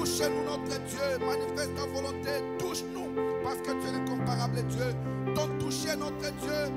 Touche-nous, notre Dieu. Manifeste ta volonté. Touche-nous. Parce que tu es l'incomparable Dieu. Ton toucher, notre Dieu,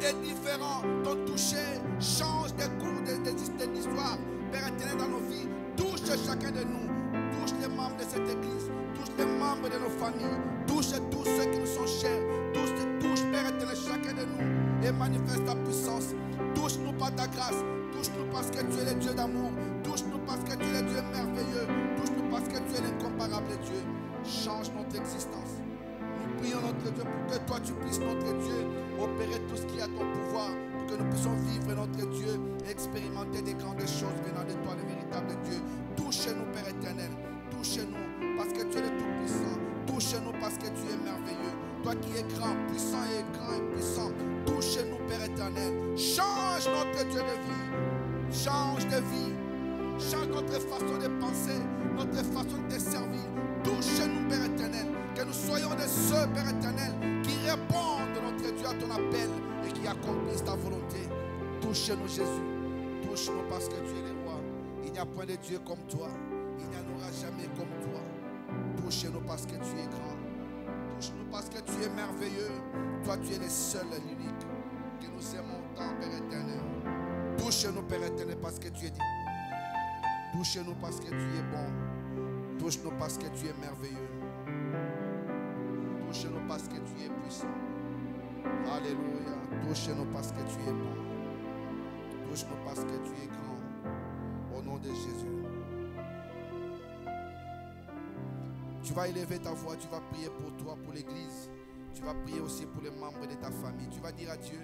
est différent. Ton toucher change des cours de l'histoire. Père éternel, dans nos vies. Touche chacun de nous. Touche les membres de cette église. Touche les membres de nos familles. Touche tous ceux qui nous sont chers. Touche, Père éternel, chacun de nous. Et manifeste ta puissance. Touche-nous par ta grâce. Touche-nous parce que tu es le Dieu d'amour. Touche-nous parce que tu es le Dieu merveilleux. Touche-nous parce que tu es l'incomparable Dieu. Change notre existence. Nous prions notre Dieu pour que toi tu puisses, notre Dieu, opérer tout ce qui est à ton pouvoir. Pour que nous puissions vivre, notre Dieu, et expérimenter des grandes choses venant de toi, le véritable Dieu. Touche-nous, Père éternel. Touche-nous parce que tu es le Tout-Puissant. Touche-nous parce que tu es merveilleux. Toi qui es grand, puissant et grand et puissant. Touche-nous, Père éternel. Change notre Dieu de vie. Change de vie. Change notre façon de penser, notre façon de te servir. Touche-nous, Père éternel. Que nous soyons de ceux, Père éternel, qui répondent, notre Dieu, à ton appel et qui accomplissent ta volonté. Touche-nous, Jésus. Touche-nous parce que tu es le roi. Il n'y a point de Dieu comme toi. Il n'y en aura jamais comme toi. Touche-nous parce que tu es grand. Touche-nous parce que tu es merveilleux. Toi, tu es le seul et l'unique. Que nous aimons tant, Père éternel. Touche-nous, Père éternel, parce que tu es digne. Touche-nous parce que tu es bon. Touche-nous parce que tu es merveilleux. Touche-nous parce que tu es puissant. Alléluia. Touche-nous parce que tu es bon. Touche-nous parce que tu es grand. Au nom de Jésus. Tu vas élever ta voix. Tu vas prier pour toi, pour l'église. Tu vas prier aussi pour les membres de ta famille. Tu vas dire à Dieu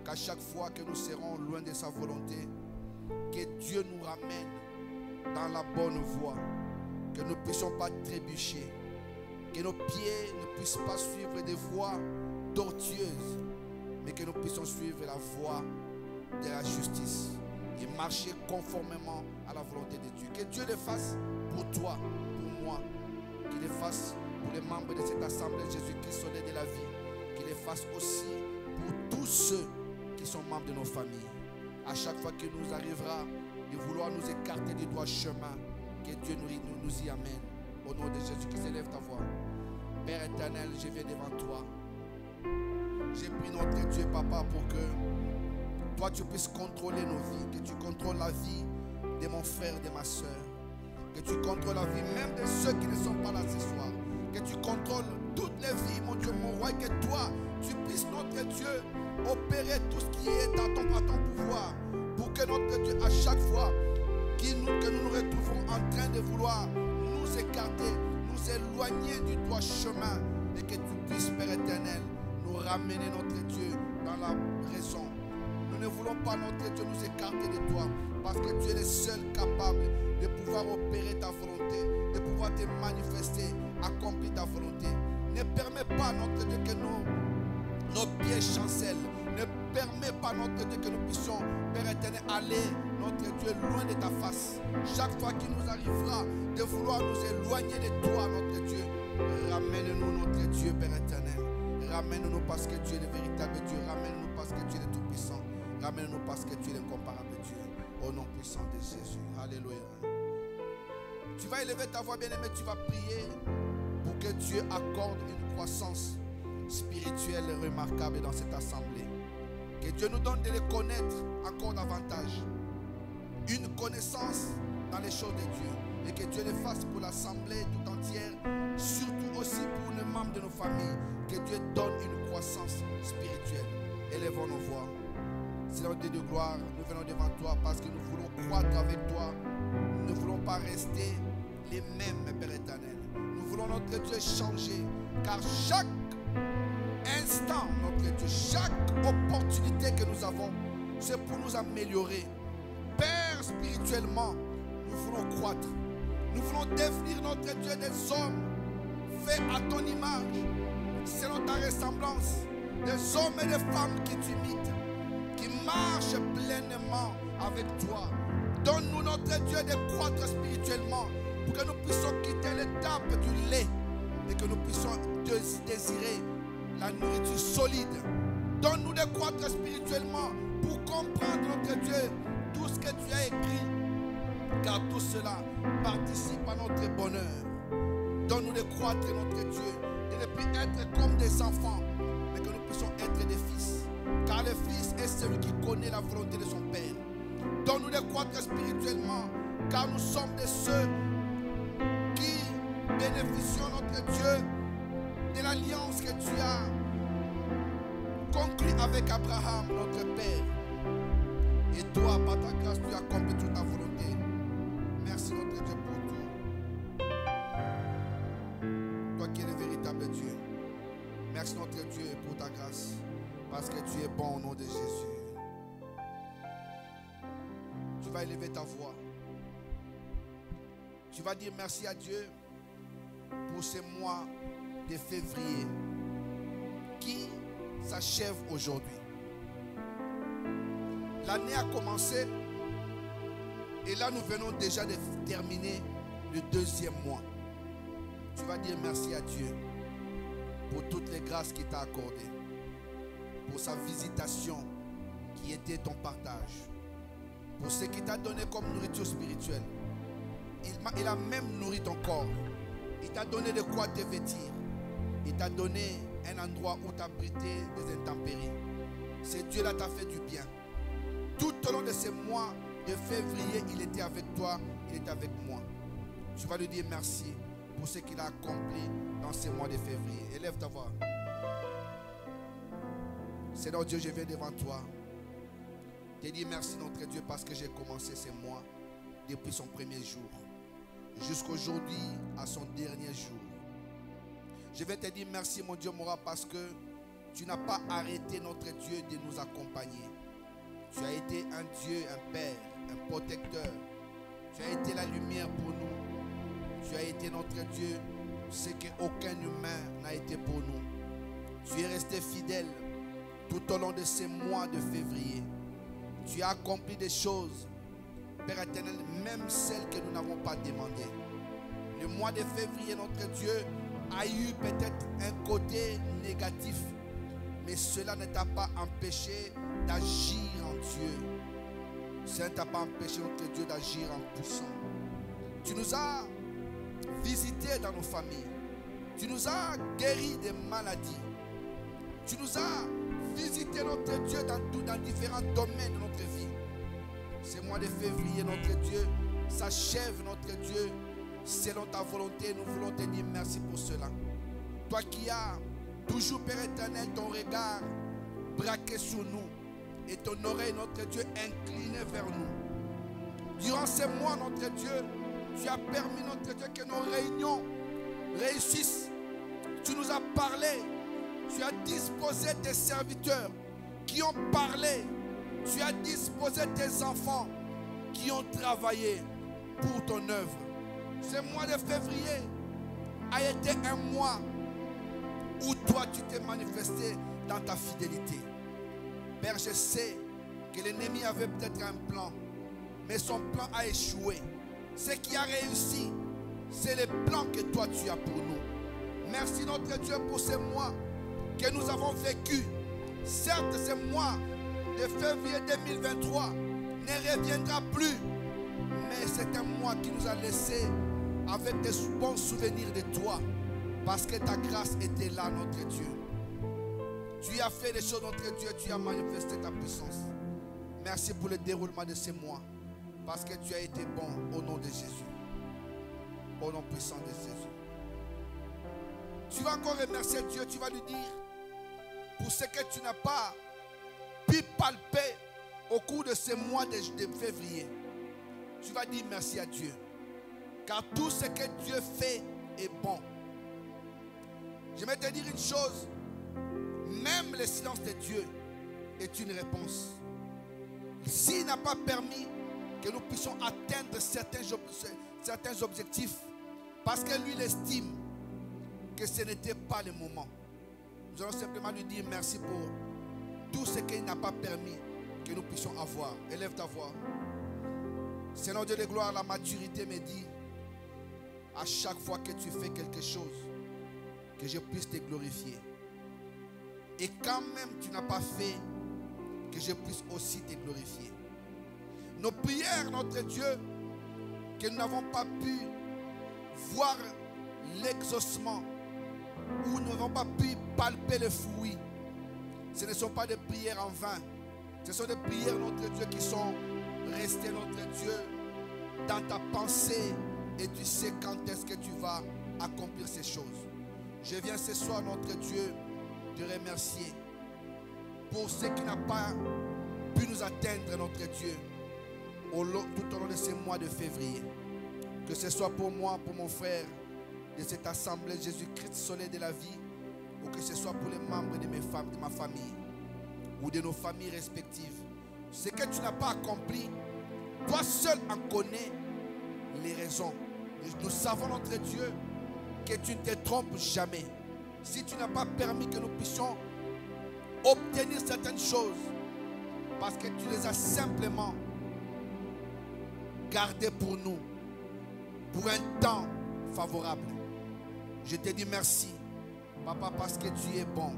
qu'à chaque fois que nous serons loin de sa volonté, que Dieu nous ramène dans la bonne voie. Que nous ne puissions pas trébucher. Que nos pieds ne puissent pas suivre des voies tortueuses, mais que nous puissions suivre la voie de la justice et marcher conformément à la volonté de Dieu. Que Dieu le fasse pour toi, pour moi. Qu'il le fasse pour les membres de cette assemblée Jésus-Christ Soleil de la vie. Qu'il le fasse aussi pour tous ceux qui sont membres de nos familles. À chaque fois qu'il nous arrivera de vouloir nous écarter du droit chemin, que Dieu nous y amène. Au nom de Jésus-Christ, élève ta voix. Père éternel, je viens devant toi. J'ai pris notre Dieu, Papa, pour que toi, tu puisses contrôler nos vies. Que tu contrôles la vie de mon frère et de ma soeur. Que tu contrôles la vie même de ceux qui ne sont pas là ce soir. Que tu contrôles toutes les vies, mon Dieu, mon roi. Et que toi, tu puisses, notre Dieu, opérer tout ce qui est à ton pouvoir. Pour que notre Dieu, à chaque fois que nous nous retrouvons en train de vouloir nous écarter, nous éloigner du droit chemin, et que tu puisses, Père éternel, nous ramener, notre Dieu, dans la raison. Nous ne voulons pas, notre Dieu, nous écarter de toi, parce que tu es le seul capable de pouvoir opérer ta volonté, de pouvoir te manifester, accomplir ta volonté. Ne permets pas, notre Dieu, que nos pieds chancellent. Ne permets pas, notre Dieu, que nous puissions, Père éternel, aller, notre Dieu, loin de ta face. Chaque fois qu'il nous arrivera de vouloir nous éloigner de toi, notre Dieu, ramène-nous, notre Dieu, Père éternel. Ramène-nous parce que tu es le véritable Dieu. Ramène-nous parce que tu es le tout-puissant. Ramène-nous parce que tu es l'incomparable Dieu. Au nom puissant de Jésus. Alléluia. Tu vas élever ta voix, bien-aimé. Tu vas prier pour que Dieu accorde une croissance spirituelle remarquable dans cette assemblée. Que Dieu nous donne de les connaître encore davantage. Une connaissance dans les choses de Dieu. Et que Dieu le fasse pour l'assemblée tout entière. Surtout aussi pour les membres de nos familles. Que Dieu donne une croissance spirituelle. Élevons nos voix. Seigneur Dieu de gloire, nous venons devant toi parce que nous voulons croître avec toi. Nous ne voulons pas rester les mêmes, Père éternel. Nous voulons, notre Dieu, changer. Car chaque instant, notre Dieu, chaque opportunité que nous avons, c'est pour nous améliorer. Père, spirituellement, nous voulons croître. Nous voulons devenir, notre Dieu, des hommes faits à ton image, selon ta ressemblance, des hommes et des femmes qui t'imitent, qui marchent pleinement avec toi. Donne-nous, notre Dieu, de croître spirituellement pour que nous puissions quitter l'étape du lait et que nous puissions désirer la nourriture solide. Donne-nous de croître spirituellement pour comprendre, notre Dieu, tout ce que tu as écrit car tout cela participe à notre bonheur. Donne-nous de croître, notre Dieu, de ne plus être comme des enfants, mais que nous puissions être des fils. Car le fils est celui qui connaît la volonté de son Père. Donne-nous de croître spirituellement, car nous sommes de ceux qui bénéficions, notre Dieu, de l'alliance que tu as conclue avec Abraham, notre Père. Et toi, par ta grâce, tu as accompli toute ta volonté. Merci, notre Dieu, pour tout. Toi qui es le véritable Dieu. Merci, notre Dieu, pour ta grâce. Parce que tu es bon au nom de Jésus. Tu vas élever ta voix. Tu vas dire merci à Dieu pour ce mois de février qui s'achève aujourd'hui. L'année a commencé et là nous venons déjà de terminer le deuxième mois. Tu vas dire merci à Dieu pour toutes les grâces qu'il t'a accordées, pour sa visitation qui était ton partage, pour ce qu'il t'a donné comme nourriture spirituelle. Il a même nourri ton corps. Il t'a donné de quoi te vêtir. Il t'a donné un endroit où t'abriter des intempéries. Ce Dieu-là t'a fait du bien. Tout au long de ces mois de février, il était avec toi, il était avec moi. Tu vas lui dire merci pour ce qu'il a accompli dans ces mois de février. Élève ta voix. Seigneur Dieu, je viens devant toi. Je te dis merci, notre Dieu, parce que j'ai commencé ces mois depuis son premier jour jusqu'aujourd'hui à son dernier jour. Je vais te dire merci, mon Dieu, mon roi, parce que tu n'as pas arrêté, notre Dieu, de nous accompagner. Tu as été un Dieu, un Père, un protecteur. Tu as été la lumière pour nous. Tu as été notre Dieu, ce qu'aucun humain n'a été pour nous. Tu es resté fidèle tout au long de ces mois de février. Tu as accompli des choses, Père éternel, même celles que nous n'avons pas demandées. Le mois de février, notre Dieu a eu peut-être un côté négatif, mais cela ne t'a pas empêché d'agir en Dieu. Cela ne t'a pas empêché, notre Dieu, d'agir en puissant. Tu nous as visités dans nos familles. Tu nous as guéris des maladies. Tu nous as visité, notre Dieu, dans différents domaines de notre vie. Ce mois de février, notre Dieu, s'achève, notre Dieu, selon ta volonté. Nous voulons te dire merci pour cela. Toi qui as toujours, Père éternel, ton regard braqué sur nous et ton oreille, notre Dieu, inclinée vers nous. Durant ces mois, notre Dieu, tu as permis, notre Dieu, que nos réunions réussissent. Tu nous as parlé. Tu as disposé tes serviteurs qui ont parlé. Tu as disposé tes enfants qui ont travaillé pour ton œuvre. Ce mois de février a été un mois où toi tu t'es manifesté dans ta fidélité. Père, je sais que l'ennemi avait peut-être un plan, mais son plan a échoué. Ce qui a réussi, c'est le plan que toi tu as pour nous. Merci notre Dieu pour ce mois que nous avons vécu. Certes, ce mois de février 2023 ne reviendra plus, mais c'est un mois qui nous a laissé avec des bons souvenirs de toi, parce que ta grâce était là, notre Dieu. Tu as fait des choses, notre Dieu, tu as manifesté ta puissance. Merci pour le déroulement de ces mois, parce que tu as été bon au nom de Jésus, au nom puissant de Jésus. Tu vas encore remercier Dieu, tu vas lui dire pour ce que tu n'as pas pu palper au cours de ces mois de février. Tu vas dire merci à Dieu, car tout ce que Dieu fait est bon. Je vais te dire une chose, même le silence de Dieu est une réponse. S'il n'a pas permis que nous puissions atteindre certains objectifs, parce que lui il estime que ce n'était pas le moment, nous allons simplement lui dire merci pour tout ce qu'il n'a pas permis que nous puissions avoir. Élève ta voix. Seigneur Dieu de gloire, la maturité me dit à chaque fois que tu fais quelque chose, que je puisse te glorifier. Et quand même tu n'as pas fait, que je puisse aussi te glorifier. Nos prières, notre Dieu, que nous n'avons pas pu voir l'exaucement, où nous n'avons pas pu palper le fruit, ce ne sont pas des prières en vain. Ce sont des prières, notre Dieu, qui sont restées, notre Dieu, dans ta pensée. Et tu sais quand est-ce que tu vas accomplir ces choses. Je viens ce soir, notre Dieu, te remercier pour ce qui n'a pas pu nous atteindre, notre Dieu, tout au long de ces mois de février. Que ce soit pour moi, pour mon frère de cette assemblée Jésus-Christ, soleil de la vie, ou que ce soit pour les membres de ma famille ou de nos familles respectives. Ce que tu n'as pas accompli, toi seul en connais les raisons. Et nous savons, notre Dieu, que tu ne te trompes jamais. Si tu n'as pas permis que nous puissions obtenir certaines choses, parce que tu les as simplement gardées pour nous, pour un temps favorable. Je te dis merci, Papa, parce que tu es bon.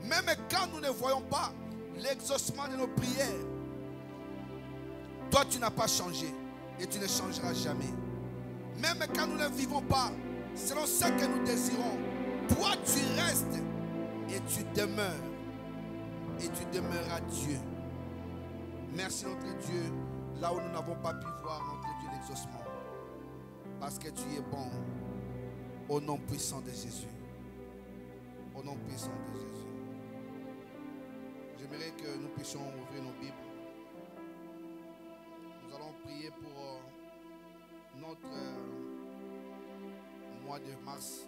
Même quand nous ne voyons pas l'exaucement de nos prières, toi tu n'as pas changé et tu ne changeras jamais. Même quand nous ne vivons pas selon ce que nous désirons, toi tu restes et tu demeures. Et tu demeureras Dieu. Merci notre Dieu, là où nous n'avons pas pu voir, notre Dieu, l'exaucement. Parce que tu es bon. Au nom puissant de Jésus. Au nom puissant de Jésus. J'aimerais que nous puissions ouvrir nos Bibles. Nous allons prier pour notre mois de mars.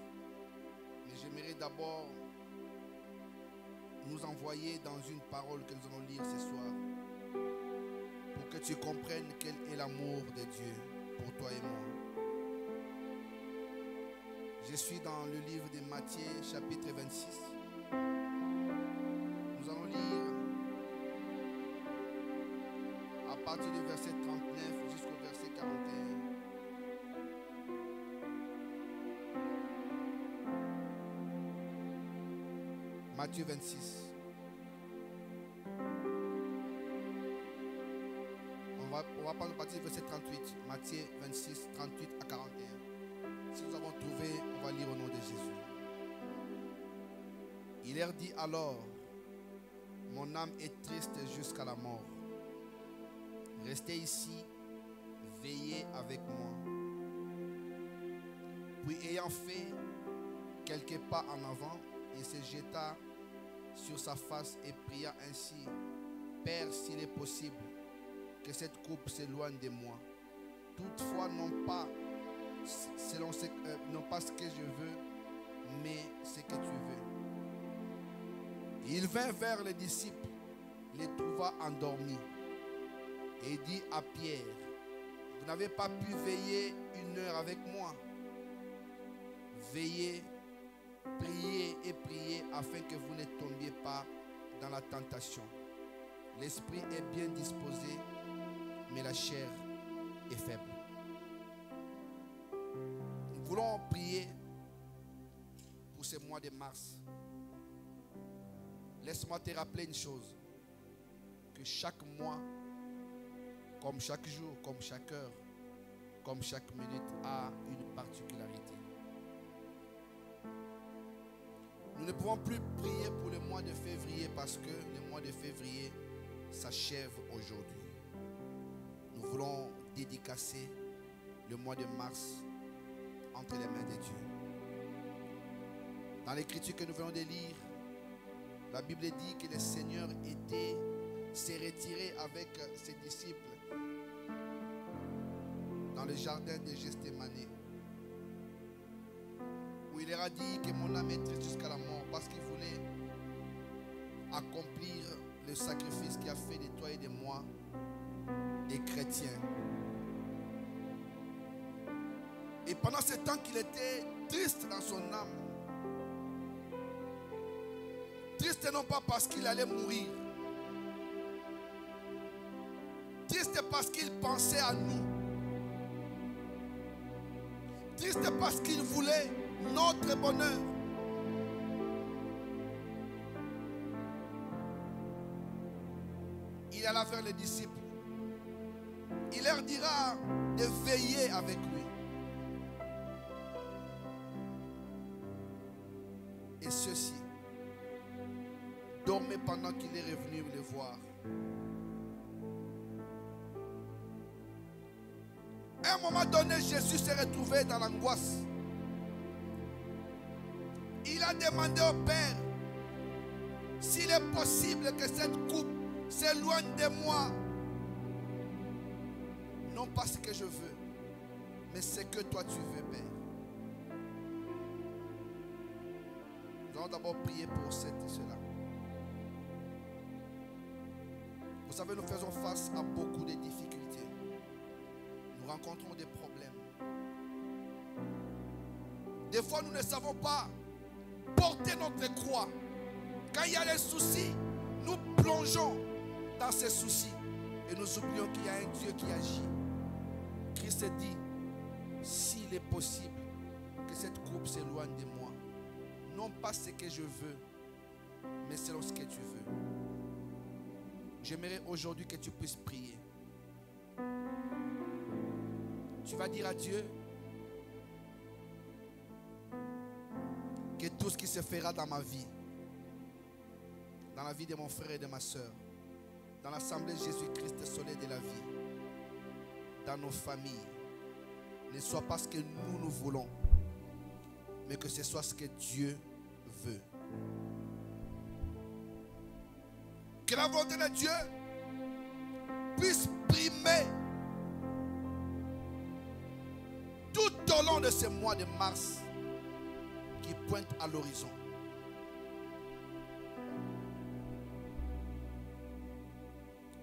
Mais j'aimerais d'abord nous envoyer dans une parole que nous allons lire ce soir, pour que tu comprennes quel est l'amour de Dieu pour toi et moi. Je suis dans le livre de Matthieu, chapitre 26. Nous allons lire à partir du verset 39 jusqu'au verset 41. Matthieu 26. On va prendre partir du verset 38. Matthieu 26, 38 à 41. Si nous avons trouvé, on va lire au nom de Jésus. Il leur dit alors: mon âme est triste jusqu'à la mort. Restez ici, veillez avec moi. Puis ayant fait quelques pas en avant, il se jeta sur sa face et pria ainsi: Père, s'il est possible, que cette coupe s'éloigne de moi. Toutefois, non pas ce que je veux, mais ce que tu veux. Il vint vers les disciples, les trouva endormis, et dit à Pierre: vous n'avez pas pu veiller 1 heure avec moi? Veillez, priez et priez afin que vous ne tombiez pas dans la tentation. L'esprit est bien disposé, mais la chair est faible. Nous voulons prier pour ce mois de mars. Laisse-moi te rappeler une chose, que chaque mois, comme chaque jour, comme chaque heure, comme chaque minute, a une particularité. Nous ne pouvons plus prier pour le mois de février parce que le mois de février s'achève aujourd'hui. Nous voulons dédicacer le mois de mars entre les mains de Dieu. Dans l'écriture que nous venons de lire, la Bible dit que le Seigneur s'est retiré avec ses disciples dans le jardin de Gethsémane, où il leur a dit que mon âme est triste jusqu'à la mort, parce qu'il voulait accomplir le sacrifice qu'il a fait de toi et de moi, des chrétiens. Et pendant ce temps qu'il était triste dans son âme, triste non pas parce qu'il allait mourir, triste parce qu'il pensait à nous, triste parce qu'il voulait notre bonheur. Il alla vers les disciples. Il leur dira: de veiller avec lui. Et ceci, dormez pendant qu'il est revenu le voir. À un moment donné, Jésus s'est retrouvé dans l'angoisse. Il a demandé au Père s'il est possible que cette coupe s'éloigne de moi. Non pas ce que je veux, mais ce que toi tu veux, Père. Nous allons d'abord prier pour cela. Vous savez, nous faisons face à beaucoup de difficultés. Nous rencontrons des problèmes. Des fois, nous ne savons pas porter notre croix. Quand il y a des soucis, nous plongeons dans ces soucis et nous oublions qu'il y a un Dieu qui agit. Christ dit, s'il est possible que cette coupe s'éloigne de moi, non pas ce que je veux, mais selon ce que tu veux. J'aimerais aujourd'hui que tu puisses prier. Tu vas dire à Dieu que tout ce qui se fera dans ma vie, dans la vie de mon frère et de ma soeur, dans l'assemblée Jésus-Christ, soleil de la vie, dans nos familles, ne soit pas ce que nous voulons, mais que ce soit ce que Dieu veut. Que la volonté de Dieu puisse primer tout au long de ce mois de mars qui pointe à l'horizon.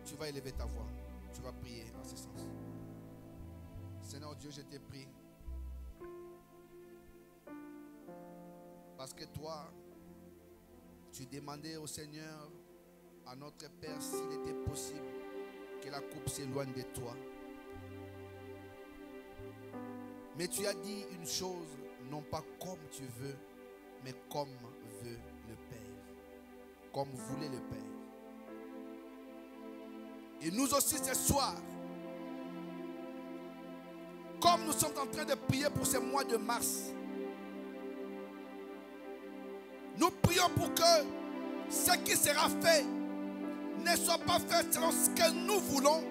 Tu vas élever ta voix, tu vas prier en ce sens. Seigneur Dieu, je t'ai prie parce que toi, tu demandais au Seigneur, à notre Père, s'il était possible que la coupe s'éloigne de toi. Mais tu as dit une chose, non pas comme tu veux, mais comme veut le Père, comme voulait le Père. Et nous aussi ce soir, comme nous sommes en train de prier pour ce mois de mars, nous prions pour que ce qui sera fait ne soit pas fait selon ce que nous voulons,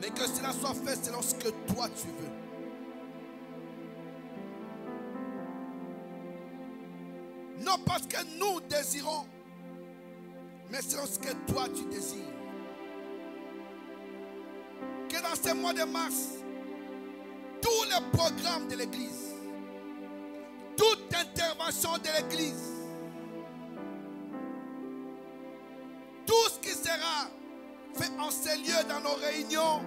mais que cela soit fait selon ce que toi tu veux. Non parce que nous désirons, mais selon ce que toi tu désires. Que dans ce mois de mars, tous les programmes de l'église, toute intervention de l'église, tout ce qui sera fait en ces lieux dans nos réunions,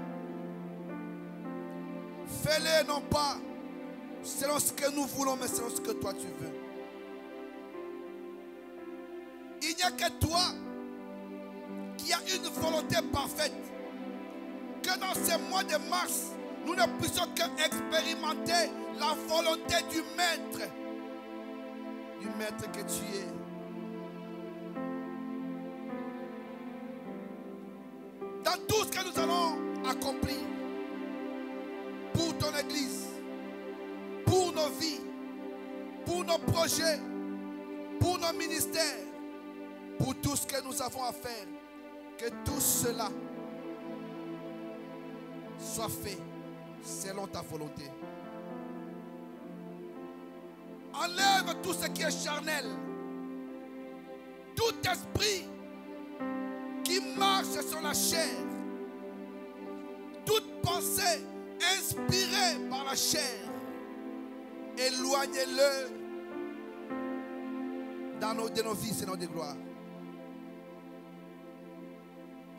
fais-le non pas selon ce que nous voulons, mais selon ce que toi tu veux. Il n'y a que toi qui as une volonté parfaite. Que dans ces mois de mars, nous ne puissions qu'expérimenter la volonté du Maître que tu es. Dans tout ce que nous allons accomplir pour ton Église, pour nos vies, pour nos projets, pour nos ministères, pour tout ce que nous avons à faire, que tout cela soit fait selon ta volonté. Enlève tout ce qui est charnel, tout esprit qui marche sur la chair, toute pensée inspirée par la chair, éloignez-le de nos vies, Seigneur de gloire.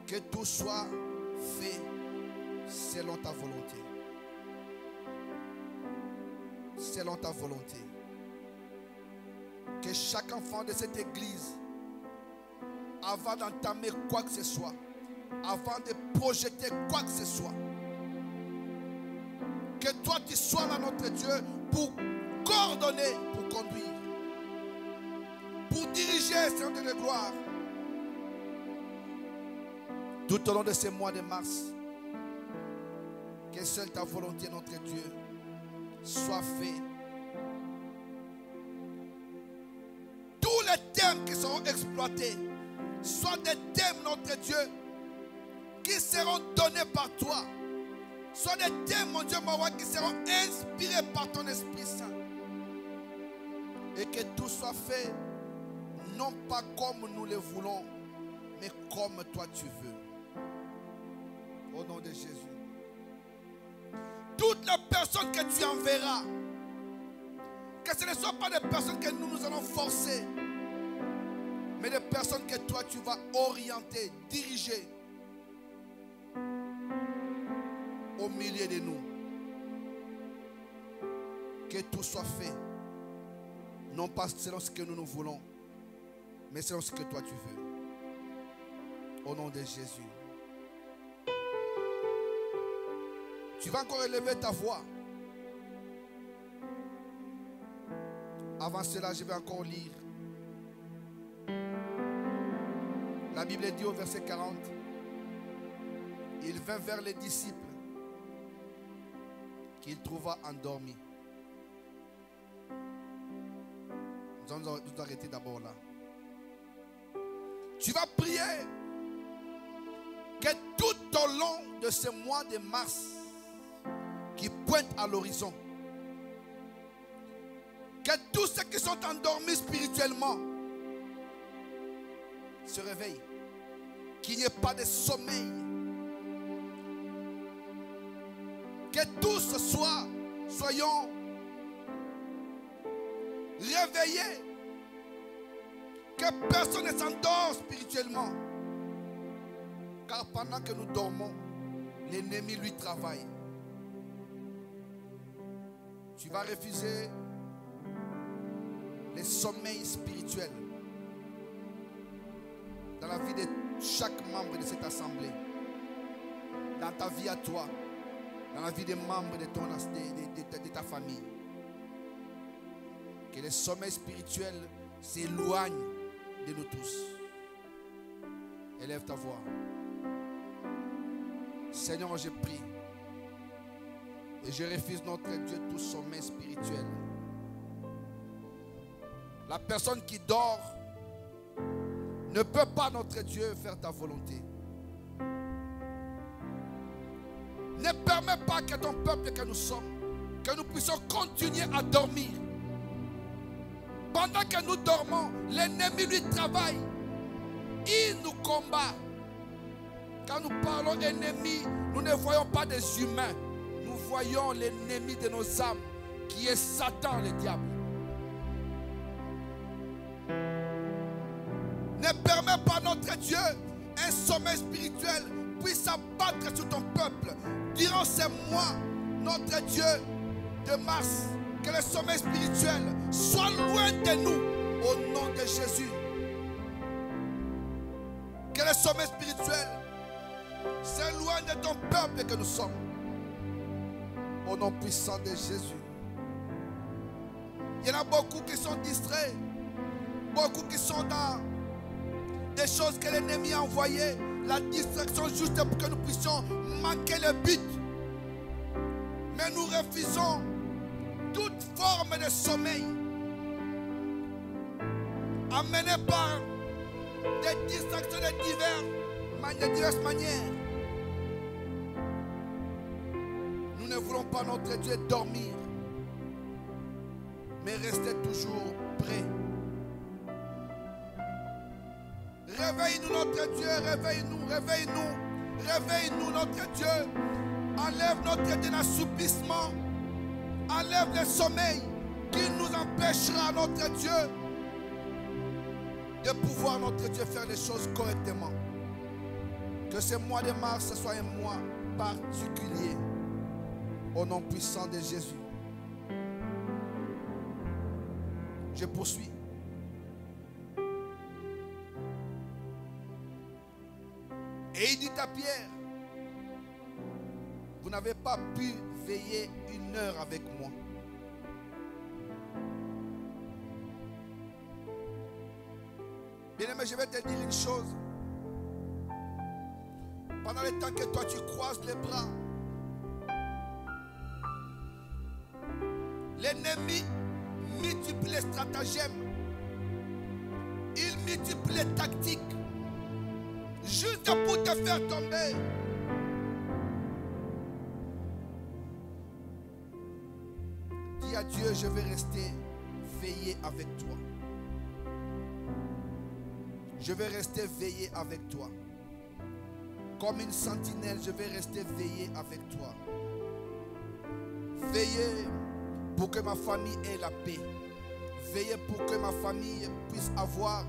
Que tout soit fait selon ta volonté. Selon ta volonté. Que chaque enfant de cette église, avant d'entamer quoi que ce soit, avant de projeter quoi que ce soit, que toi tu sois là, notre Dieu, pour coordonner, pour conduire, pour diriger, Seigneur de gloire. Tout au long de ces mois de mars, Que seule ta volonté, notre Dieu, soit faite. Tous les thèmes qui seront exploités soient des thèmes, notre Dieu, qui seront donnés par toi. Soient des thèmes, mon Dieu, mon roi, qui seront inspirés par ton Esprit Saint. Et que tout soit fait, non pas comme nous le voulons, mais comme toi tu veux. Au nom de Jésus. Toutes les personnes que tu enverras, que ce ne soient pas des personnes que nous allons forcer, mais des personnes que toi tu vas orienter, diriger au milieu de nous. Que tout soit fait, non pas selon ce que nous voulons, mais selon ce que toi tu veux. Au nom de Jésus. Tu vas encore élever ta voix. Avant cela, je vais encore lire. La Bible dit au verset 40, il vint vers les disciples qu'il trouva endormis. Nous allons nous arrêter d'abord là. Tu vas prier que tout au long de ce mois de mars qui pointe à l'horizon, que tous ceux qui sont endormis spirituellement se réveillent, qu'il n'y ait pas de sommeil, que tous soyons réveillés, que personne ne s'endort spirituellement, car pendant que nous dormons, l'ennemi lui travaille. Tu vas refuser les sommeils spirituels dans la vie de chaque membre de cette assemblée, dans ta vie à toi, dans la vie des membres de ta famille. Que les sommeils spirituels s'éloignent de nous tous. Élève ta voix. Seigneur, je prie et je refuse, notre Dieu, tout sommeil spirituel. La personne qui dort ne peut pas, notre Dieu, faire ta volonté. Ne permets pas que ton peuple que nous sommes, que nous puissions continuer à dormir. Pendant que nous dormons, l'ennemi lui travaille. Il nous combat. Quand nous parlons ennemi, nous ne voyons pas des humains. Nous voyons l'ennemi de nos âmes, qui est Satan, le diable. Ne permets pas, notre Dieu, un sommeil spirituel puisse s'abattre sur ton peuple. Durant ces mois, notre Dieu, de mars, que le sommeil spirituel soit loin de nous, au nom de Jésus. Que le sommeil spirituel s'éloigne de ton peuple que nous sommes. Au nom puissant de Jésus. Il y en a beaucoup qui sont distraits. Beaucoup qui sont dans des choses que l'ennemi a envoyées. La distraction juste pour que nous puissions manquer le but. Mais nous refusons toute forme de sommeil amenée par des distractions de diverses manières. Nous ne voulons pas, notre Dieu, dormir, mais rester toujours prêts. Réveille-nous, notre Dieu, réveille-nous, réveille-nous, réveille-nous, notre Dieu. Enlève notre Dieu l'assoupissement, enlève le sommeil qui nous empêchera, notre Dieu, de pouvoir, notre Dieu, faire les choses correctement. Que ce mois de mars soit un mois particulier. Au nom puissant de Jésus. Je poursuis. Et il dit à Pierre, vous n'avez pas pu veiller 1 heure avec moi. Bien-aimé, je vais te dire une chose. Pendant le temps que toi tu croises les bras, l'ennemi multiplie les stratagèmes. Il multiplie les tactiques. Juste pour te faire tomber. Dis à Dieu, je vais rester veillé avec toi. Je vais rester veillé avec toi. Comme une sentinelle, je vais rester veillé avec toi. Veillez pour que ma famille ait la paix. Veillez pour que ma famille puisse avoir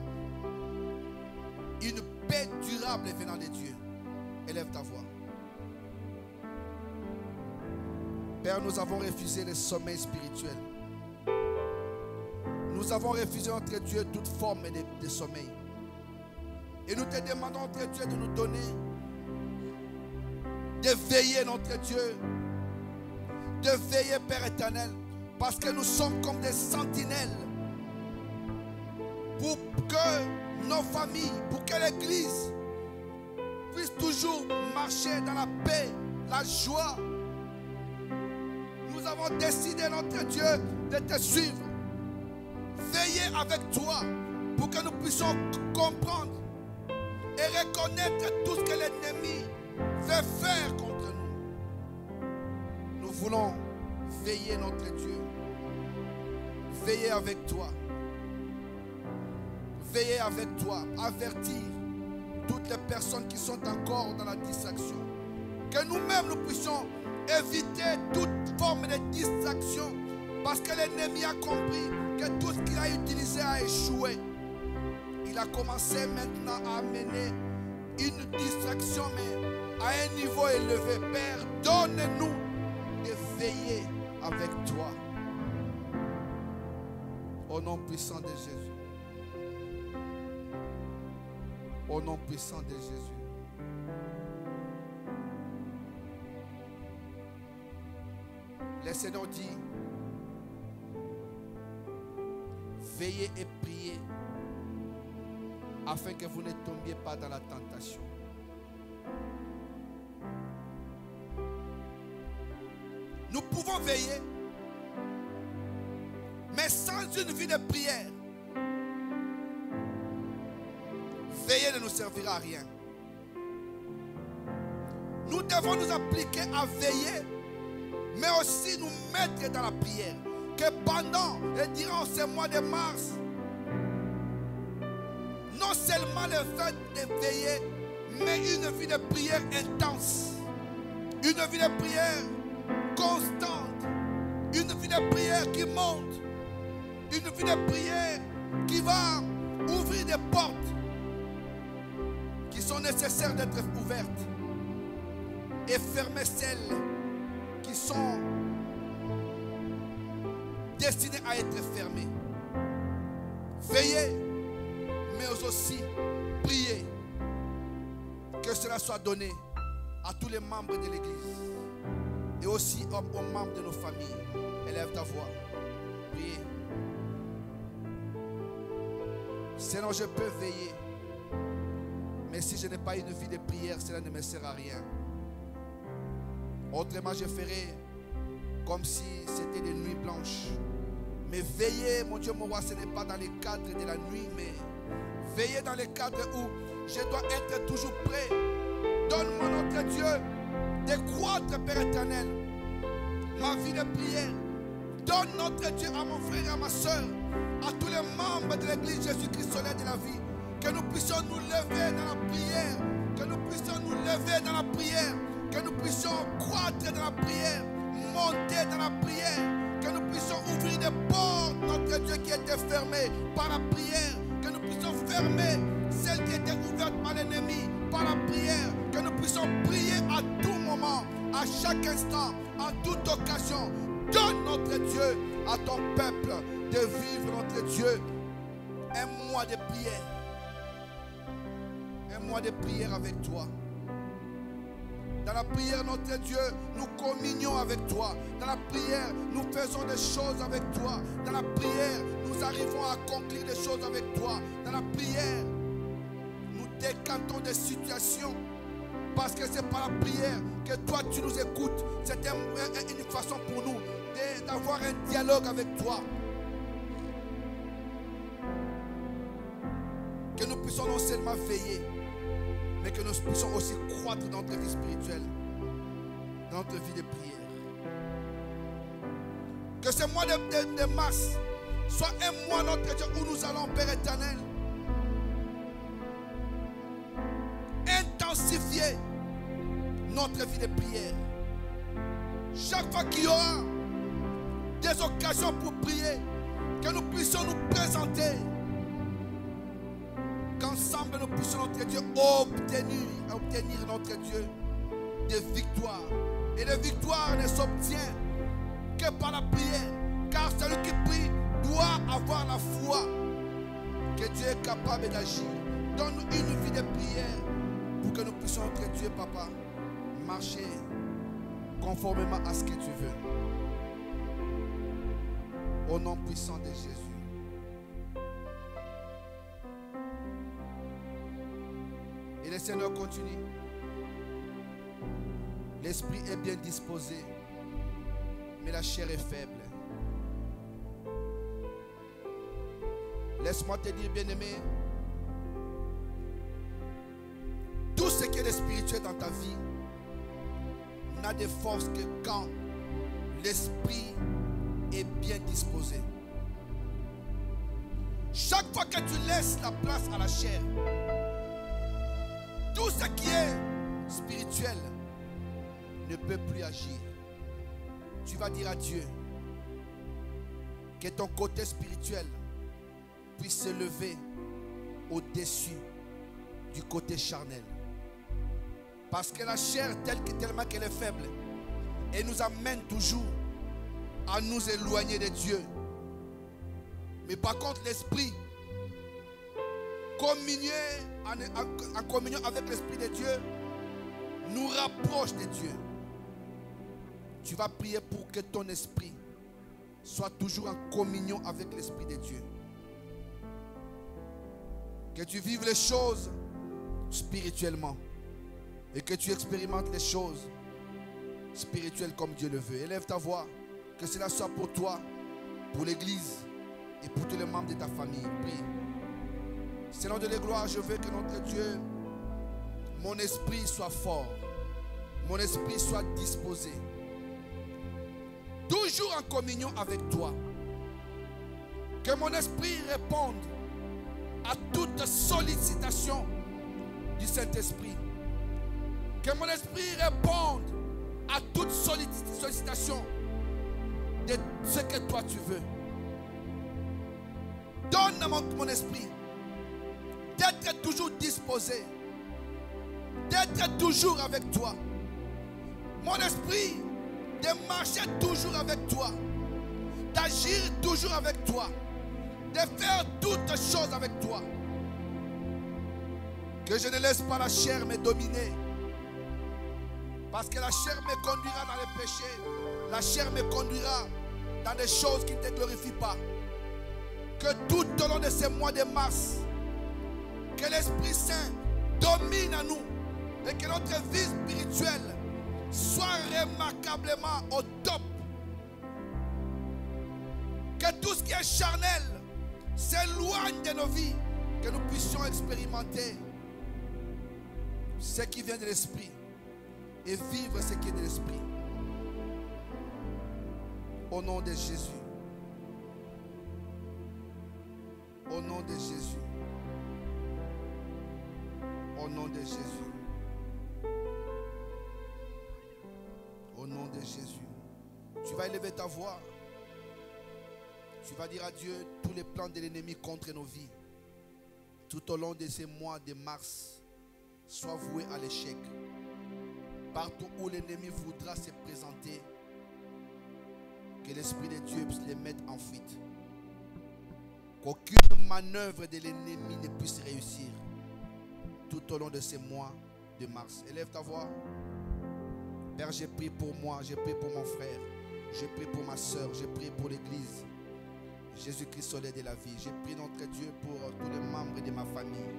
une paix durable venant de Dieu. Élève ta voix. Père, nous avons refusé le sommeil spirituel. Nous avons refusé, notre Dieu, toute forme de sommeil. Et nous te demandons, notre Dieu, de nous donner, de veiller, notre Dieu, de veiller, Père éternel, parce que nous sommes comme des sentinelles pour que nos familles, pour que l'Église puisse toujours marcher dans la paix, la joie. Nous avons décidé, notre Dieu, de te suivre. Veiller avec toi pour que nous puissions comprendre et reconnaître tout ce que l'ennemi veut faire contre nous. Nous voulons veiller, notre Dieu. Veiller avec toi. Veiller avec toi. Avertir toutes les personnes qui sont encore dans la distraction. Que nous-mêmes nous puissions éviter toute forme de distraction. Parce que l'ennemi a compris que tout ce qu'il a utilisé a échoué. Il a commencé maintenant à amener une distraction, mais à un niveau élevé. Père, donne-nous de veiller avec toi. Au nom puissant de Jésus. Au nom puissant de Jésus. Le Seigneur dit, veillez et priez afin que vous ne tombiez pas dans la tentation. Nous pouvons veiller, mais sans une vie de prière, veiller ne nous servira à rien. Nous devons nous appliquer à veiller, mais aussi nous mettre dans la prière. Que pendant et durant ce mois de mars, non seulement le fait de veiller, mais une vie de prière intense, une vie de prière constante, une vie de prière qui monte, une vie de prière qui va ouvrir des portes qui sont nécessaires d'être ouvertes et fermer celles qui sont destinées à être fermées. Veillez, mais aussi priez que cela soit donné à tous les membres de l'Église et aussi aux membres de nos familles. Élève ta voix, priez. Sinon je peux veiller, mais si je n'ai pas une vie de prière, cela ne me sert à rien. Autrement je ferai comme si c'était des nuits blanches. Mais veillez, mon Dieu, mon roi, ce n'est pas dans le cadre de la nuit, mais veillez dans le cadre où je dois être toujours prêt. Donne-moi, notre Dieu, de croître, Père éternel, ma vie de prière. Donne, notre Dieu, à mon frère et à ma soeur, à tous les membres de l'Église Jésus-Christ Soleil de la vie, que nous puissions nous lever dans la prière, que nous puissions nous lever dans la prière, que nous puissions croître dans la prière, monter dans la prière, que nous puissions ouvrir des portes, notre Dieu, qui étaient fermées par la prière, que nous puissions fermer celles qui étaient ouvertes par l'ennemi par la prière, que nous puissions prier à tout moment, à chaque instant, à toute occasion. Donne, notre Dieu, à ton peuple de vivre, notre Dieu, un mois de prière. Un mois de prière avec toi. Dans la prière, notre Dieu, nous communions avec toi. Dans la prière, nous faisons des choses avec toi. Dans la prière, nous arrivons à accomplir des choses avec toi. Dans la prière, nous décantons des situations. Parce que c'est par la prière que toi tu nous écoutes. C'est une façon pour nous d'avoir un dialogue avec toi. Que nous puissions non seulement veiller, mais que nous puissions aussi croître dans notre vie spirituelle, dans notre vie de prière. Que ce mois de mars soit un mois, notre Dieu, où nous allons, Père éternel, intensifier notre vie de prière. Chaque fois qu'il y aura des occasions pour prier, que nous puissions nous présenter, qu'ensemble nous puissions, notre Dieu, obtenir notre Dieu des victoires. Et les victoires ne s'obtiennent que par la prière, car celui qui prie doit avoir la foi que Dieu est capable d'agir. Donne-nous une vie de prière pour que nous puissions, notre Dieu, Papa, marcher conformément à ce que tu veux. Au nom puissant de Jésus. Et le Seigneur continue. L'esprit est bien disposé, mais la chair est faible. Laisse-moi te dire, bien-aimé, tout ce qui est spirituel dans ta vie n'a de force que quand l'esprit est bien disposé. Chaque fois que tu laisses la place à la chair, tout ce qui est spirituel ne peut plus agir. Tu vas dire à Dieu que ton côté spirituel puisse se lever au-dessus du côté charnel. Parce que la chair, tellement qu'elle est faible, elle nous amène toujours à nous éloigner de Dieu. Mais par contre, l'esprit, en communion avec l'esprit de Dieu, nous rapproche de Dieu. Tu vas prier pour que ton esprit soit toujours en communion avec l'esprit de Dieu. Que tu vives les choses spirituellement et que tu expérimentes les choses spirituelles comme Dieu le veut. Élève ta voix, que cela soit pour toi, pour l'église et pour tous les membres de ta famille. Prie. Seigneur de la gloire, je veux que notre Dieu, mon esprit soit fort, mon esprit soit disposé, toujours en communion avec toi. Que mon esprit réponde à toute sollicitation du Saint-Esprit. Que mon esprit réponde à toute sollicitation de ce que toi tu veux. Donne à mon esprit d'être toujours disposé, d'être toujours avec toi. Mon esprit de marcher toujours avec toi, d'agir toujours avec toi, de faire toutes choses avec toi. Que je ne laisse pas la chair me dominer, parce que la chair me conduira dans les péchés, la chair me conduira dans des choses qui ne te glorifient pas. Que tout au long de ces mois de mars, que l'Esprit Saint domine à nous et que notre vie spirituelle soit remarquablement au top. Que tout ce qui est charnel s'éloigne de nos vies, que nous puissions expérimenter ce qui vient de l'Esprit et vivre ce qui est de l'Esprit. Au nom de Jésus. Au nom de Jésus. Au nom de Jésus. Au nom de Jésus. Tu vas élever ta voix. Tu vas dire à Dieu tous les plans de l'ennemi contre nos vies. Tout au long de ces mois de mars, soient voués à l'échec. Partout où l'ennemi voudra se présenter, que l'Esprit de Dieu puisse les mettre en fuite. Qu'aucune manœuvre de l'ennemi ne puisse réussir tout au long de ces mois de mars. Élève ta voix. Père, j'ai prié pour moi, j'ai prié pour mon frère, j'ai prié pour ma soeur, j'ai prié pour l'église. Jésus-Christ, soleil de la vie. J'ai prié notre Dieu pour tous les membres de ma famille.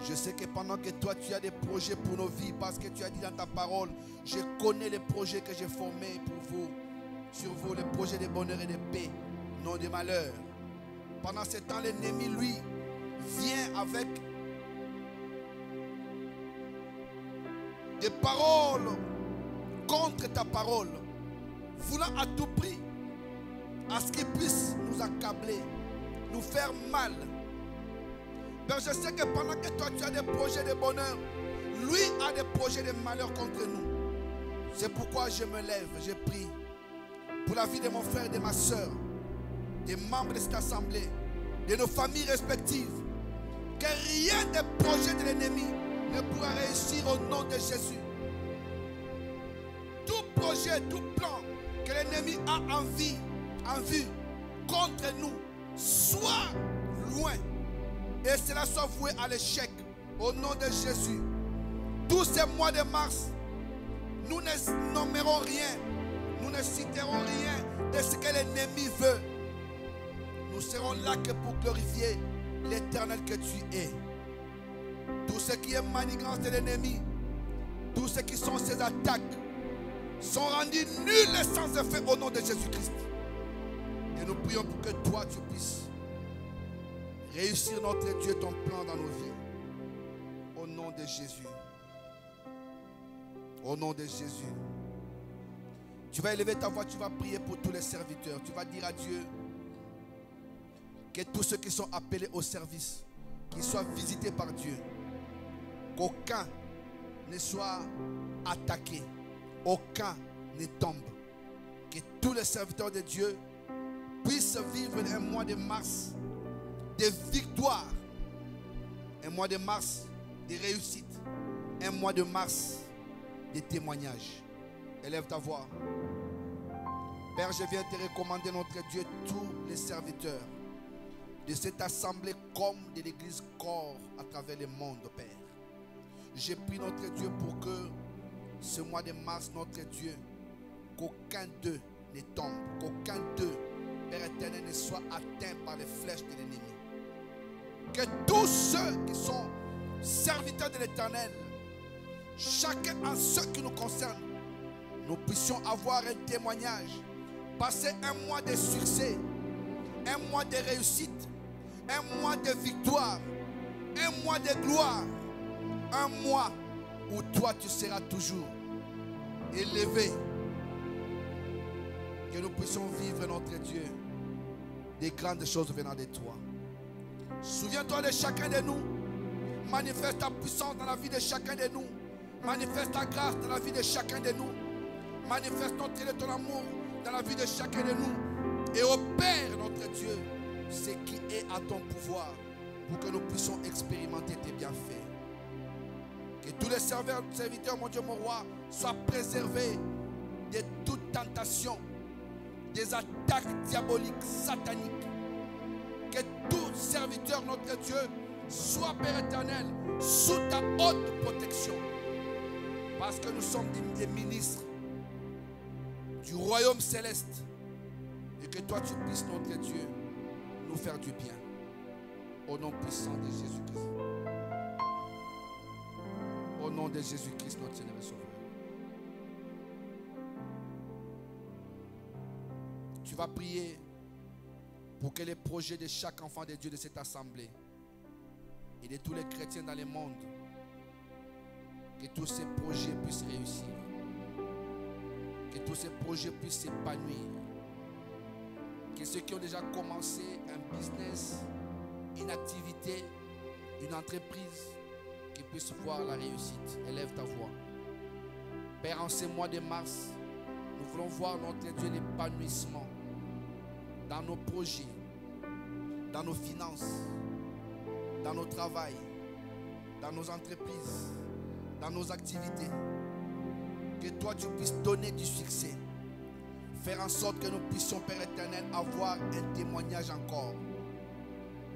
Je sais que pendant que toi tu as des projets pour nos vies, parce que tu as dit dans ta parole, je connais les projets que j'ai formés pour vous, sur vous, les projets de bonheur et de paix, non de malheur. Pendant ce temps, l'ennemi, lui, vient avec des paroles contre ta parole, voulant à tout prix à ce qu'il puisse nous accabler, nous faire mal. Père, je sais que pendant que toi tu as des projets de bonheur, lui a des projets de malheur contre nous. C'est pourquoi je me lève, je prie pour la vie de mon frère et de ma soeur, des membres de cette assemblée, de nos familles respectives, que rien des projets de l'ennemi ne pourra réussir au nom de Jésus. Tout projet, tout plan que l'ennemi a en vue contre nous, soit loin. Et cela soit voué à l'échec au nom de Jésus. Tous ces mois de mars, nous ne nommerons rien, nous ne citerons rien de ce que l'ennemi veut. Nous serons là que pour glorifier l'Éternel que tu es. Tout ce qui est manigance de l'ennemi, tout ce qui sont ses attaques, sont rendus nuls et sans effet au nom de Jésus-Christ. Et nous prions pour que toi tu puisses réussir notre Dieu ton plan dans nos vies. Au nom de Jésus. Au nom de Jésus. Tu vas élever ta voix, tu vas prier pour tous les serviteurs. Tu vas dire à Dieu que tous ceux qui sont appelés au service, qu'ils soient visités par Dieu. Qu'aucun ne soit attaqué. Aucun ne tombe. Que tous les serviteurs de Dieu puissent vivre un mois de mars de victoire, un mois de mars de réussite, un mois de mars de témoignage. Élève ta voix. Père, je viens te recommander, notre Dieu, tous les serviteurs de cette assemblée comme de l'église corps à travers le monde, Père. Je prie, notre Dieu, pour que ce mois de mars, notre Dieu, qu'aucun d'eux ne tombe, qu'aucun d'eux, Père éternel, ne soit atteint par les flèches de l'ennemi. Que tous ceux qui sont serviteurs de l'Éternel, chacun en ce qui nous concerne, nous puissions avoir un témoignage, passer un mois de succès, un mois de réussite, un mois de victoire, un mois de gloire, un mois où toi tu seras toujours élevé. Que nous puissions vivre, notre Dieu, des grandes choses venant de toi. Souviens-toi de chacun de nous. Manifeste ta puissance dans la vie de chacun de nous. Manifeste ta grâce dans la vie de chacun de nous. Manifeste ton amour dans la vie de chacun de nous. Et opère, notre Dieu, ce qui est à ton pouvoir pour que nous puissions expérimenter tes bienfaits. Que tous les serviteurs, mon Dieu, mon roi, soient préservés de toute tentation, des attaques diaboliques, sataniques. Que tout serviteur, notre Dieu, soit, Père éternel, sous ta haute protection. Parce que nous sommes des ministres du royaume céleste. Et que toi, tu puisses, notre Dieu, nous faire du bien. Au nom puissant de Jésus-Christ. Au nom de Jésus-Christ, notre Seigneur et Sauveur. Tu vas prier pour que les projets de chaque enfant de Dieu de cette assemblée et de tous les chrétiens dans le monde, que tous ces projets puissent réussir, que tous ces projets puissent s'épanouir, que ceux qui ont déjà commencé un business, une activité, une entreprise, qu'ils puissent voir la réussite. Élève ta voix. Père, en ce mois de mars, nous voulons voir, notre Dieu, l'épanouissement dans nos projets, dans nos finances, dans nos travails, dans nos entreprises, dans nos activités. Que toi tu puisses donner du succès. Faire en sorte que nous puissions, Père éternel, avoir un témoignage encore.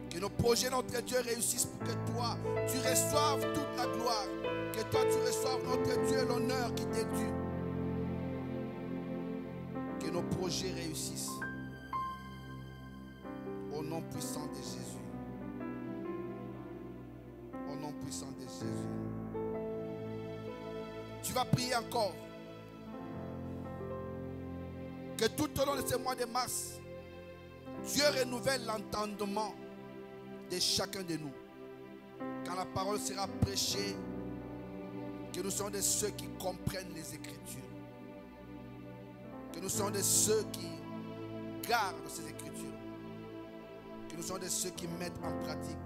Que nos projets, notre Dieu, réussissent pour que toi, tu reçoives toute la gloire. Que toi, tu reçoives, notre Dieu, l'honneur qui t'est dû. Que nos projets réussissent. Au nom puissant de Jésus. Au nom puissant Tu vas prier encore. Que tout au long de ce mois de mars, Dieu renouvelle l'entendement de chacun de nous. Quand la parole sera prêchée, que nous soyons de ceux qui comprennent les Écritures. Que nous soyons de ceux qui gardent ces Écritures. Que nous soyons de ceux qui mettent en pratique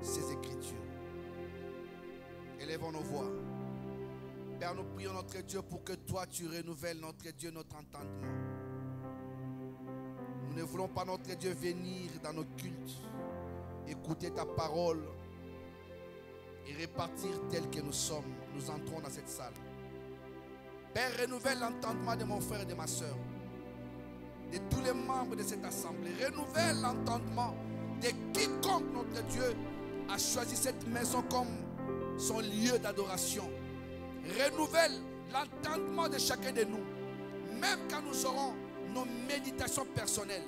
ces Écritures. Élevons nos voix. Père, nous prions notre Dieu pour que toi tu renouvelles, notre Dieu, notre entendement. Nous ne voulons pas, notre Dieu, venir dans nos cultes, écouter ta parole et repartir tel que nous sommes. Nous entrons dans cette salle. Père, renouvelle l'entendement de mon frère et de ma soeur, de tous les membres de cette assemblée. Renouvelle l'entendement de quiconque, notre Dieu, a choisi cette maison comme son lieu d'adoration. Renouvelle l'entendement de chacun de nous, même quand nous aurons nos méditations personnelles,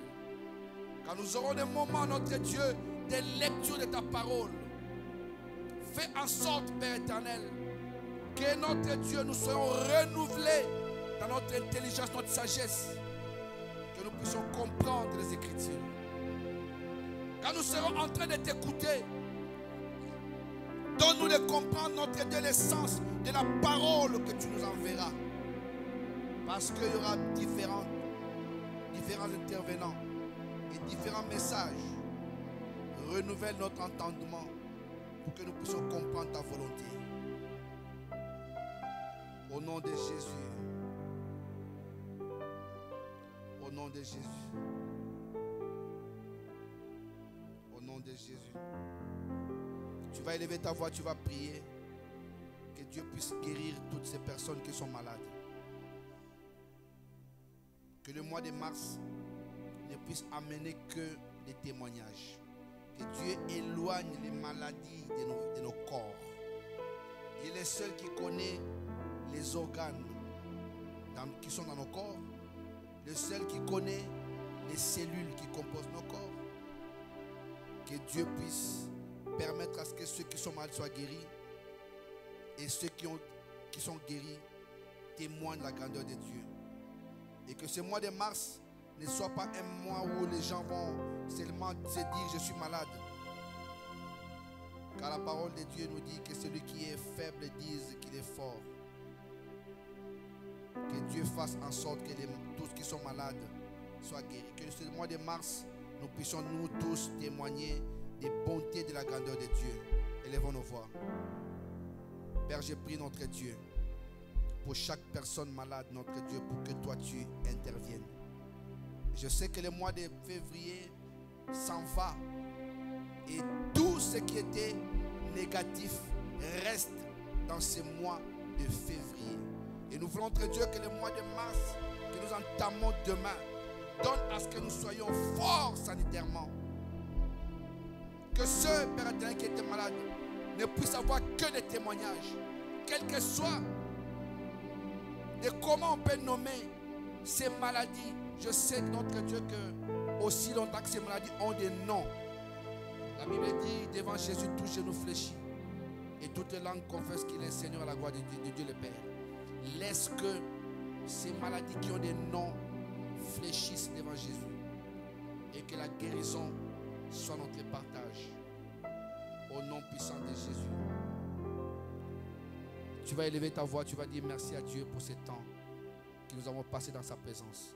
quand nous aurons des moments, notre Dieu, de lecture de ta parole. Fais en sorte, Père éternel, que notre Dieu, nous soyons renouvelés dans notre intelligence, notre sagesse, que nous puissions comprendre les Écritures. Quand nous serons en train de t'écouter, donne-nous de comprendre, notre Dieu, l'essence de la parole que tu nous enverras. Parce qu'il y aura différents intervenants et différents messages. Renouvelle notre entendement pour que nous puissions comprendre ta volonté. Au nom de Jésus. Au nom de Jésus. Au nom de Jésus. Tu vas élever ta voix, tu vas prier. Que Dieu puisse guérir toutes ces personnes qui sont malades. Que le mois de mars ne puisse amener que des témoignages. Que Dieu éloigne les maladies de nos corps. Il est le seul qui connaît les organes qui sont dans nos corps. Le seul qui connaît les cellules qui composent nos corps. Que Dieu puisse permettre à ce que ceux qui sont malades soient guéris. Et ceux qui sont guéris témoignent de la grandeur de Dieu. Et que ce mois de mars ne soit pas un mois où les gens vont seulement se dire je suis malade. Car la parole de Dieu nous dit que celui qui est faible dise qu'il est fort. Que Dieu fasse en sorte que tous qui sont malades soient guéris. Que ce mois de mars, nous puissions nous tous témoigner des bontés de la grandeur de Dieu. Élevons nos voix. Père, je prie notre Dieu pour chaque personne malade, notre Dieu, pour que toi tu interviennes. Je sais que le mois de février s'en va et tout ce qui était négatif reste dans ce mois de février. Et nous voulons, notre Dieu, que le mois de mars que nous entamons demain donne à ce que nous soyons forts sanitairement. Que ceux, Père éternel, qui étaient malades ne puissent avoir que des témoignages, quel que soit de comment on peut nommer ces maladies. Je sais, notre Dieu, que aussi longtemps que ces maladies ont des noms, la Bible dit devant Jésus tout genou fléchit et toute langue confesse qu'il est Seigneur à la gloire de Dieu le Père. Laisse que ces maladies qui ont des noms fléchissent devant Jésus et que la guérison soit notre partage. Au nom puissant de Jésus. Tu vas élever ta voix, tu vas dire merci à Dieu pour ce temps que nous avons passé dans sa présence.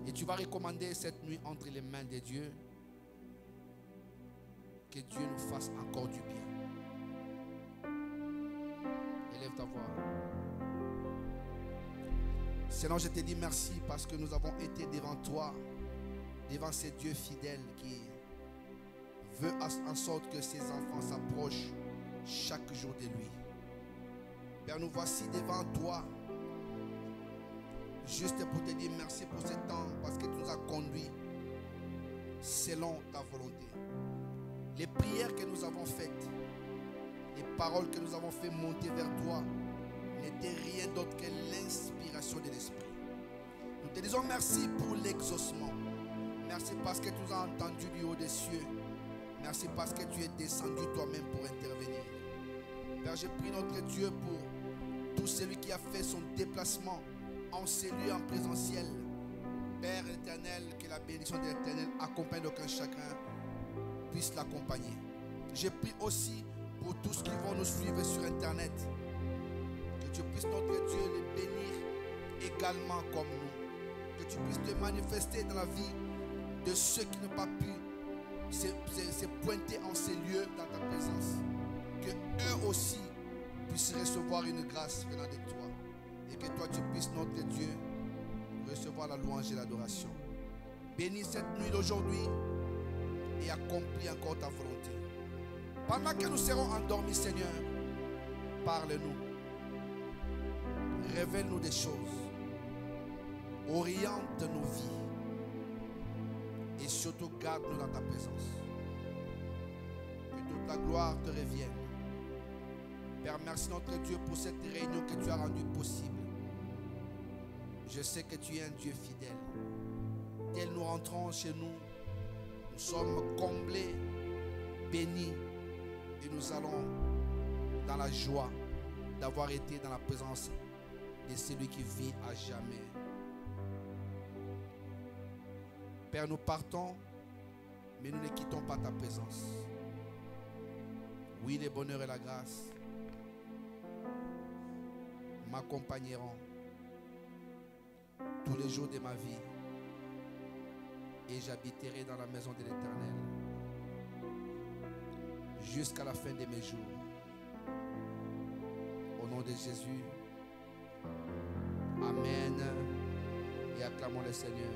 Et tu vas recommander cette nuit entre les mains de Dieu. Que Dieu nous fasse encore du bien. Élève ta voix. Seigneur, je te dis merci parce que nous avons été devant toi, devant ces dieux fidèles qui veut en sorte que ses enfants s'approchent chaque jour de lui. Père, nous voici devant toi, juste pour te dire merci pour ce temps, parce que tu nous as conduits selon ta volonté. Les prières que nous avons faites, les paroles que nous avons fait monter vers toi, n'étaient rien d'autre que l'inspiration de l'Esprit. Nous te disons merci pour l'exaucement. Merci parce que tu nous as entendus du haut des cieux. Merci parce que tu es descendu toi-même pour intervenir. Père, je prie notre Dieu pour tout celui qui a fait son déplacement en ces lieux en présentiel. Père éternel, que la bénédiction de l'Éternel accompagne aucun chacun, puisse l'accompagner. Je prie aussi pour tous qui vont nous suivre sur Internet, que tu puisses, notre Dieu, les bénir également comme nous. Que tu puisses te manifester dans la vie de ceux qui n'ont pas pu se pointer en ces lieux dans ta présence. Que eux aussi puissent recevoir une grâce venant de toi. Et que toi tu puisses, notre Dieu, recevoir la louange et l'adoration. Bénis cette nuit d'aujourd'hui et accomplis encore ta volonté. Pendant que nous serons endormis, Seigneur, parle-nous. Révèle-nous des choses. Oriente nos vies. Et surtout, garde-nous dans ta présence. Que toute la gloire te revienne. Père, merci notre Dieu pour cette réunion que tu as rendue possible. Je sais que tu es un Dieu fidèle. Tel nous rentrons chez nous, nous sommes comblés, bénis, et nous allons dans la joie d'avoir été dans la présence de celui qui vit à jamais. Père, nous partons, mais nous ne quittons pas ta présence. Oui, le bonheur et la grâce m'accompagneront tous les jours de ma vie et j'habiterai dans la maison de l'Éternel jusqu'à la fin de mes jours. Au nom de Jésus, Amen, et acclamons le Seigneur.